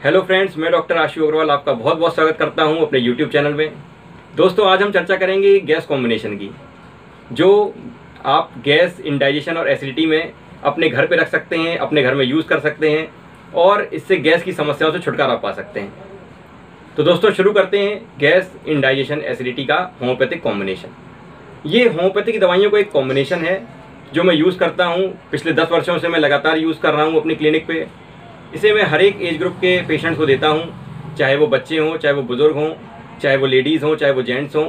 Hello friends, मैं doctor आशु अग्रवाल आपका बहुत बहुत स्वागत करता हूं अपने यूट्यूब चैनल में। दोस्तों, आज हम चर्चा करेंगे गैस कॉम्बिनेशन की, जो आप गैस, इंडाइजेशन और एसिडिटी में अपने घर पे रख सकते हैं, अपने घर में यूज़ कर सकते हैं और इससे गैस की समस्याओं से छुटकारा पा सकते हैं। तो दोस्तों, शुरू करते हैं गैस, इंडाइजेशन, एसिडिटी का होम्योपैथिक कॉम्बिनेशन। ये होम्योपैथिक दवाइयों का एक कॉम्बिनेशन है जो मैं यूज़ करता हूँ। पिछले 10 वर्षों से मैं लगातार यूज़ कर रहा हूँ अपनी क्लिनिक पे। इसे मैं हर एक एज ग्रुप के पेशेंट्स को देता हूँ, चाहे वो बच्चे हों, चाहे वो बुज़ुर्ग हों, चाहे वो लेडीज़ हों, चाहे वो जेंट्स हों।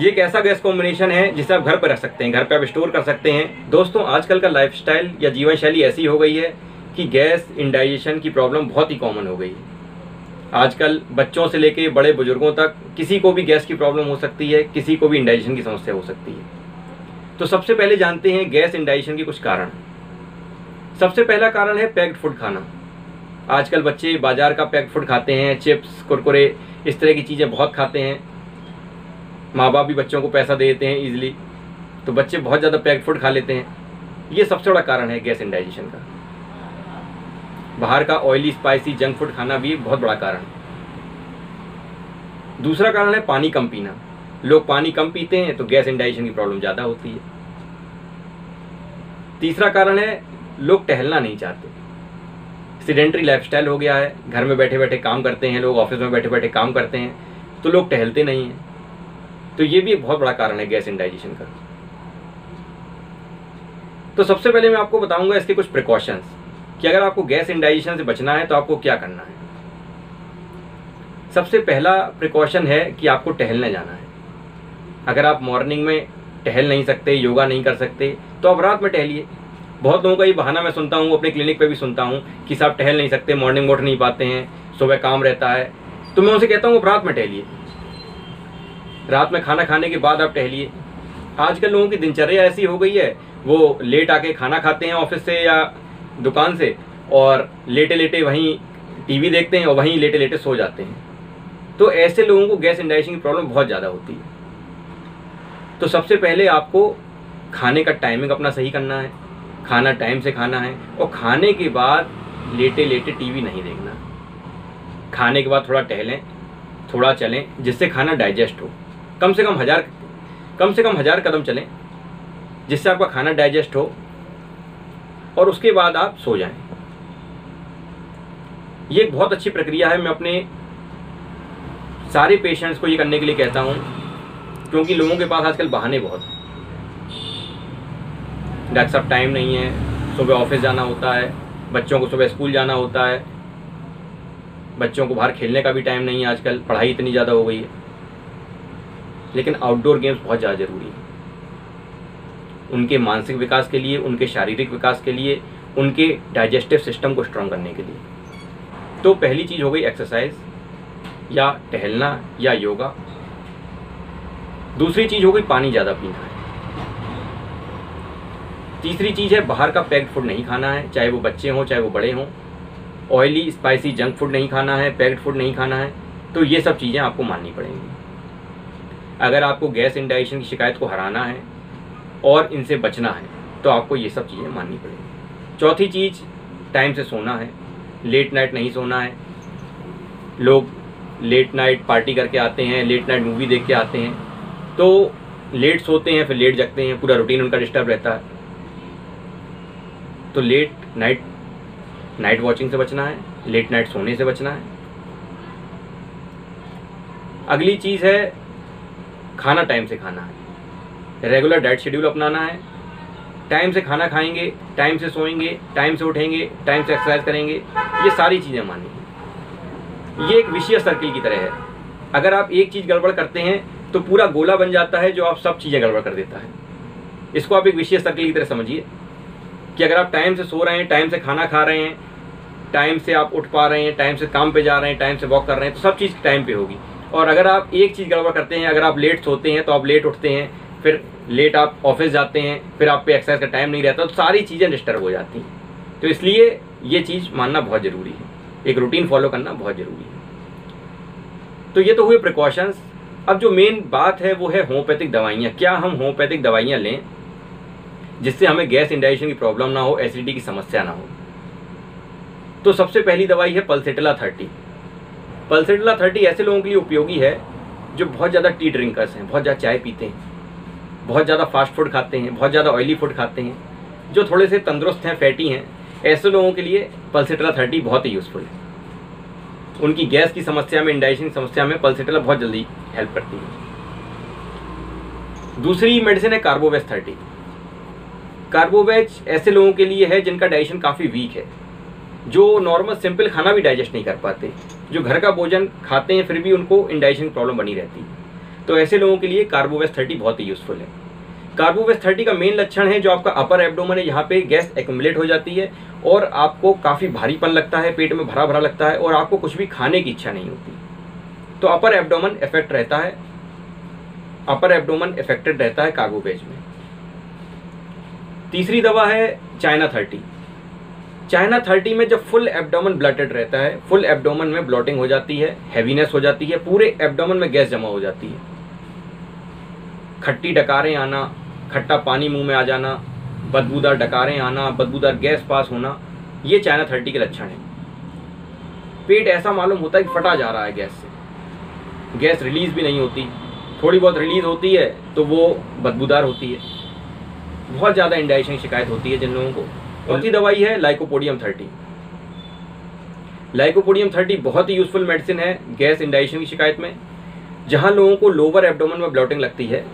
ये एक ऐसा गैस कॉम्बिनेशन है जिसे आप घर पर रख सकते हैं, घर पे आप स्टोर कर सकते हैं। दोस्तों, आजकल का लाइफस्टाइल या जीवन शैली ऐसी हो गई है कि गैस, इंडाइजेशन की प्रॉब्लम बहुत ही कॉमन हो गई है। आजकल बच्चों से लेके बड़े बुजुर्गों तक किसी को भी गैस की प्रॉब्लम हो सकती है, किसी को भी इंडाइजेशन की समस्या हो सकती है। तो सबसे पहले जानते हैं गैस, इंडाइजेशन के कुछ कारण। सबसे पहला कारण है पैक्ड फूड खाना। आजकल बच्चे बाजार का पैक्ड फूड खाते हैं, चिप्स, कुरकुरे, इस तरह की चीज़ें बहुत खाते हैं। माँ बाप भी बच्चों को पैसा दे देते हैं ईजिली, तो बच्चे बहुत ज़्यादा पैक्ड फूड खा लेते हैं। ये सबसे बड़ा कारण है गैस, इंडाइजेशन का। बाहर का ऑयली, स्पाइसी, जंक फूड खाना भी बहुत बड़ा कारण है। दूसरा कारण है पानी कम पीना। लोग पानी कम पीते हैं तो गैस, इंडाइजेशन की प्रॉब्लम ज़्यादा होती है। तीसरा कारण है लोग टहलना नहीं चाहते। सीडेंटरी लाइफस्टाइल हो गया है, घर में बैठे बैठे काम करते हैं लोग, ऑफिस में बैठे बैठे काम करते हैं, तो लोग टहलते नहीं हैं। तो ये भी एक बहुत बड़ा कारण है गैस, इंडाइजेशन का। तो सबसे पहले मैं आपको बताऊंगा इसके कुछ प्रिकॉशंस कि अगर आपको गैस, इंडाइजेशन से बचना है तो आपको क्या करना है। सबसे पहला प्रिकॉशन है कि आपको टहलने जाना है। अगर आप मॉर्निंग में टहल नहीं सकते, योगा नहीं कर सकते, तो आप रात में टहलिए। बहुत लोगों का ये बहाना मैं सुनता हूँ, अपने क्लिनिक पे भी सुनता हूँ कि साहब टहल नहीं सकते, मॉर्निंग उठ नहीं पाते हैं, सुबह काम रहता है। तो मैं उनसे कहता हूँ रात में टहलिए, रात में खाना खाने के बाद आप टहलिए। आजकल लोगों की दिनचर्या ऐसी हो गई है, वो लेट आके खाना खाते हैं ऑफिस से या दुकान से, और लेटे लेटे वहीं टीवी देखते हैं और वहीं लेटे लेटे सो जाते हैं। तो ऐसे लोगों को गैस, इंडाइजेशन की प्रॉब्लम बहुत ज़्यादा होती है। तो सबसे पहले आपको खाने का टाइमिंग अपना सही करना है, खाना टाइम से खाना है, और खाने के बाद लेटे लेटे टीवी नहीं देखना। खाने के बाद थोड़ा टहलें, थोड़ा चलें, जिससे खाना डाइजेस्ट हो। कम से कम 1000 कदम चलें, जिससे आपका खाना डाइजेस्ट हो, और उसके बाद आप सो जाएं। ये एक बहुत अच्छी प्रक्रिया है। मैं अपने सारे पेशेंट्स को ये करने के लिए कहता हूँ, क्योंकि लोगों के पास आजकल बहाने बहुत हैं। डॉक्टर साहब टाइम नहीं है, सुबह ऑफिस जाना होता है, बच्चों को सुबह स्कूल जाना होता है, बच्चों को बाहर खेलने का भी टाइम नहीं है, आजकल पढ़ाई इतनी ज़्यादा हो गई है। लेकिन आउटडोर गेम्स बहुत ज़्यादा ज़रूरी है उनके मानसिक विकास के लिए, उनके शारीरिक विकास के लिए, उनके डाइजेस्टिव सिस्टम को स्ट्रॉन्ग करने के लिए। तो पहली चीज़ हो गई एक्सरसाइज या टहलना या योगा। दूसरी चीज़ हो गई पानी ज़्यादा पीना है। तीसरी चीज़ है बाहर का पैक्ड फूड नहीं खाना है, चाहे वो बच्चे हों चाहे वो बड़े हों। ऑयली, स्पाइसी, जंक फूड नहीं खाना है, पैक्ड फूड नहीं खाना है। तो ये सब चीज़ें आपको माननी पड़ेंगी अगर आपको गैस, इंडाइजेशन की शिकायत को हराना है और इनसे बचना है, तो आपको ये सब चीज़ें माननी पड़ेंगी। चौथी चीज़, टाइम से सोना है, लेट नाइट नहीं सोना है। लोग लेट नाइट पार्टी करके आते हैं, लेट नाइट मूवी देख के आते हैं, तो लेट सोते हैं फिर लेट जगते हैं, पूरा रूटीन उनका डिस्टर्ब रहता है। तो लेट नाइट वॉचिंग से बचना है, लेट नाइट सोने से बचना है। अगली चीज़ है खाना टाइम से खाना है, रेगुलर डाइट शेड्यूल अपनाना है। टाइम से खाना खाएंगे, टाइम से सोएंगे, टाइम से उठेंगे, टाइम से एक्सरसाइज करेंगे, ये सारी चीज़ें माननी है। ये एक विशियस सर्किल की तरह है। अगर आप एक चीज़ गड़बड़ करते हैं तो पूरा गोला बन जाता है जो आप सब चीज़ें गड़बड़ कर देता है। इसको आप एक विशियस सर्किल की तरह समझिए कि अगर आप टाइम से सो रहे हैं, टाइम से खाना खा रहे हैं, टाइम से आप उठ पा रहे हैं, टाइम से काम पे जा रहे हैं, टाइम से वॉक कर रहे हैं, तो सब चीज़ टाइम पे होगी। और अगर आप एक चीज़ गड़बड़ करते हैं, अगर आप लेट सोते हैं तो आप लेट उठते हैं, फिर लेट आप ऑफिस जाते हैं, फिर आप पे एक्सरसाइज का टाइम नहीं रहता, तो सारी चीज़ें डिस्टर्ब हो जाती हैं। तो इसलिए ये चीज़ मानना बहुत ज़रूरी है, एक रूटीन फॉलो करना बहुत ज़रूरी है। तो ये तो हुए प्रिकॉशंस। अब जो मेन बात है वो है होम्योपैथिक दवाइयाँ। क्या हम होम्योपैथिक दवाइयाँ लें जिससे हमें गैस, इंडाइजेशन की प्रॉब्लम ना हो, एसिडिटी की समस्या ना हो। तो सबसे पहली दवाई है पल्सेटिला 30। पल्सेटिला 30 ऐसे लोगों के लिए उपयोगी है जो बहुत ज़्यादा टी ड्रिंकर्स हैं, बहुत ज़्यादा चाय पीते हैं, बहुत ज़्यादा फास्ट फूड खाते हैं, बहुत ज़्यादा ऑयली फूड खाते हैं, जो थोड़े से तंदुरुस्त हैं, फैटी हैं। ऐसे लोगों के लिए पल्सेटिला 30 बहुत ही यूज़फुल है। उनकी गैस की समस्या में, इंडाइजेशन की समस्या में पल्सेटिला बहुत जल्दी हेल्प करती है। दूसरी मेडिसिन है कार्बोवेज 30। कार्बोवेज ऐसे लोगों के लिए है जिनका डाइजेशन काफ़ी वीक है, जो नॉर्मल सिंपल खाना भी डाइजेस्ट नहीं कर पाते, जो घर का भोजन खाते हैं फिर भी उनको इंडाइजेशन की प्रॉब्लम बनी रहती है। तो ऐसे लोगों के लिए कार्बोवेज 30 बहुत ही यूज़फुल है। कार्बोवेज 30 का मेन लक्षण है जो आपका अपर एब्डोमेन है, यहाँ पे गैस एक्युमुलेट हो जाती है और आपको काफ़ी भारीपन लगता है, पेट में भरा भरा लगता है और आपको कुछ भी खाने की इच्छा नहीं होती। तो अपर एब्डोमेन इफेक्ट रहता है, अपर एब्डोमेन इफेक्टेड रहता है कार्बोवेज में। तीसरी दवा है चाइना 30। चाइना 30 में जब फुल एब्डोमेन ब्लटेड रहता है, फुल एब्डोमेन में ब्लॉटिंग हो जाती है, हैवीनेस हो जाती है, पूरे एब्डोमेन में गैस जमा हो जाती है, खट्टी डकारें आना, खट्टा पानी मुंह में आ जाना, बदबूदार डकारें आना, बदबूदार गैस पास होना, ये चाइना 30 के लक्षण हैं। पेट ऐसा मालूम होता है कि फटा जा रहा है गैस से, गैस रिलीज भी नहीं होती, थोड़ी बहुत रिलीज होती है तो वो बदबूदार होती है, बहुत ज़्यादा इंडाइजेशन की शिकायत होती है जिन लोगों को। चौथी दवाई है लाइकोपोडियम 30। लाइकोपोडियम 30 बहुत ही यूज़फुल मेडिसिन है गैस इंडाइजेशन की शिकायत में। जहाँ लोगों को लोअर एब्डोमेन में ब्लॉटिंग लगती है,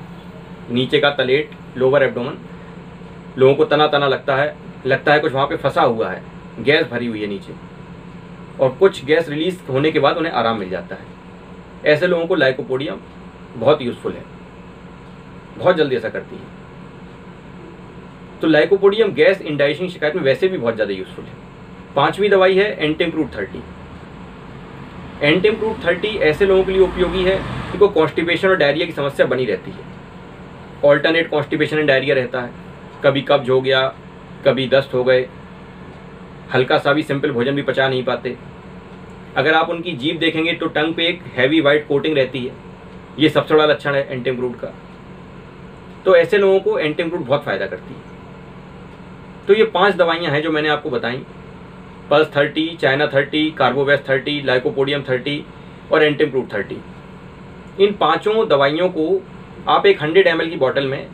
नीचे का तलेट, लोअर एब्डोमेन, लोगों को तना तना लगता है कुछ वहाँ पे फंसा हुआ है, गैस भरी हुई है नीचे, और कुछ गैस रिलीज होने के बाद उन्हें आराम मिल जाता है। ऐसे लोगों को लाइकोपोडियम बहुत यूज़फुल है, बहुत जल्दी ऐसा करती है। तो लाइकोपोडियम गैस इंडाइजेशन शिकायत में वैसे भी बहुत ज़्यादा यूज़फुल है। पांचवी दवाई है एंटीम्प्रूट 30। एंटीम्प्रूट 30 ऐसे लोगों के लिए उपयोगी है जिनको कॉन्स्टिपेशन और डायरिया की समस्या बनी रहती है। ऑल्टरनेट कॉन्स्टिपेशन एंड डायरिया रहता है, कभी कब्ज हो गया, कभी दस्त हो गए, हल्का सा भी सिंपल भोजन भी पचा नहीं पाते। अगर आप उनकी जीभ देखेंगे तो टंग पे एक हैवी वाइट कोटिंग रहती है, ये सबसे बड़ा लक्षण है एंटीम्प्रूट का। तो ऐसे लोगों को एंटीम्प्रूट बहुत फ़ायदा करती है। तो ये 5 दवाइयाँ हैं जो मैंने आपको बताई, पल्स 30, चाइना 30, कार्बोवेज 30, लाइकोपोडियम 30 और एंटीम्प्रूट 30। इन पाँचों दवाइयों को आप एक 100 ml की बोतल में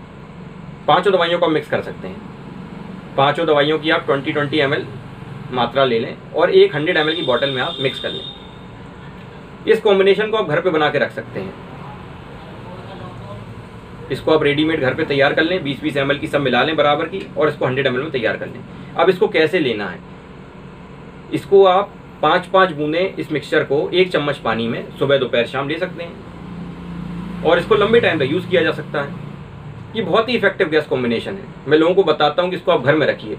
पाँचों दवाइयों को मिक्स कर सकते हैं। पाँचों दवाइयों की आप 20 ml मात्रा ले लें और एक 100 ml की बोतल में आप मिक्स कर लें। इस कॉम्बिनेशन को आप घर पे बना के रख सकते हैं। इसको आप रेडीमेड घर पे तैयार कर लें, 20-20 ml की सब मिला लें बराबर की और इसको 100 ml में तैयार कर लें। अब इसको कैसे लेना है, इसको आप 5-5 बूंदें इस मिक्सचर को 1 चम्मच पानी में सुबह दोपहर शाम ले सकते हैं और इसको लंबे टाइम तक यूज़ किया जा सकता है। ये बहुत ही इफेक्टिव गैस कॉम्बिनेशन है। मैं लोगों को बताता हूँ कि इसको आप घर में रखिए।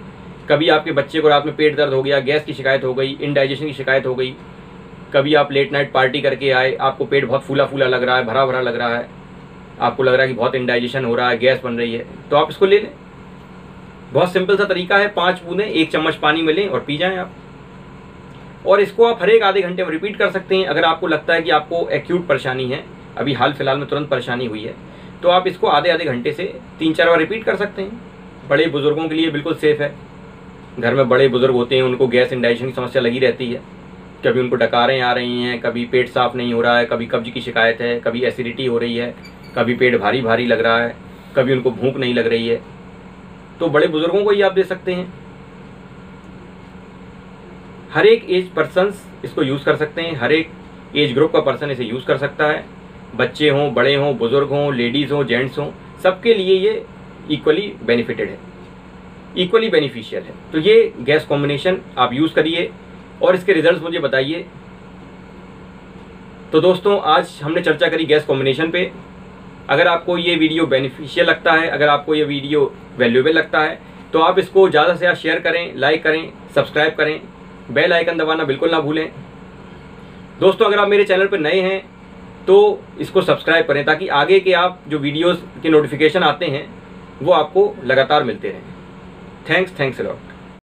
कभी आपके बच्चे को रात में पेट दर्द हो गया, गैस की शिकायत हो गई, इंडाइजेशन की शिकायत हो गई, कभी आप लेट नाइट पार्टी करके आए, आपको पेट बहुत फूला फूला लग रहा है, भरा भरा लग रहा है, आपको लग रहा है कि बहुत इंडाइजेशन हो रहा है, गैस बन रही है, तो आप इसको ले लें। बहुत सिंपल सा तरीका है, 5 बूंदें 1 चम्मच पानी में लें और पी जाएं आप। और इसको आप हर एक आधे घंटे में रिपीट कर सकते हैं। अगर आपको लगता है कि आपको एक्यूट परेशानी है, अभी हाल फिलहाल में तुरंत परेशानी हुई है, तो आप इसको आधे घंटे से 3-4 बार रिपीट कर सकते हैं। बड़े बुजुर्गों के लिए बिल्कुल सेफ़ है। घर में बड़े बुजुर्ग होते हैं, उनको गैस इंडाइजेशन की समस्या लगी रहती है, कभी उनको डकारें आ रही हैं, कभी पेट साफ नहीं हो रहा है, कभी कब्ज की शिकायत है, कभी एसिडिटी हो रही है, कभी पेट भारी भारी लग रहा है, कभी उनको भूख नहीं लग रही है, तो बड़े बुजुर्गों को ही आप दे सकते हैं। हर एक एज पर्सन्स इसको यूज़ कर सकते हैं, हर एक एज ग्रुप का पर्सन इसे यूज़ कर सकता है। बच्चे हों, बड़े हों, बुजुर्ग हों, लेडीज़ हों, जेंट्स हों, सबके लिए ये इक्वली बेनिफिटेड है, इक्वली बेनिफिशियल है। तो ये गैस कॉम्बिनेशन आप यूज़ करिए और इसके रिजल्ट्स मुझे बताइए। तो दोस्तों, आज हमने चर्चा करी गैस कॉम्बिनेशन पे। अगर आपको ये वीडियो बेनिफिशियल लगता है, अगर आपको ये वीडियो वैल्यूएबल लगता है, तो आप इसको ज़्यादा से ज़्यादा शेयर करें, लाइक करें, सब्सक्राइब करें, बेल आइकन दबाना बिल्कुल ना भूलें। दोस्तों, अगर आप मेरे चैनल पर नए हैं तो इसको सब्सक्राइब करें ताकि आगे के आप जो वीडियोस के नोटिफिकेशन आते हैं वो आपको लगातार मिलते रहें। Thanks a lot.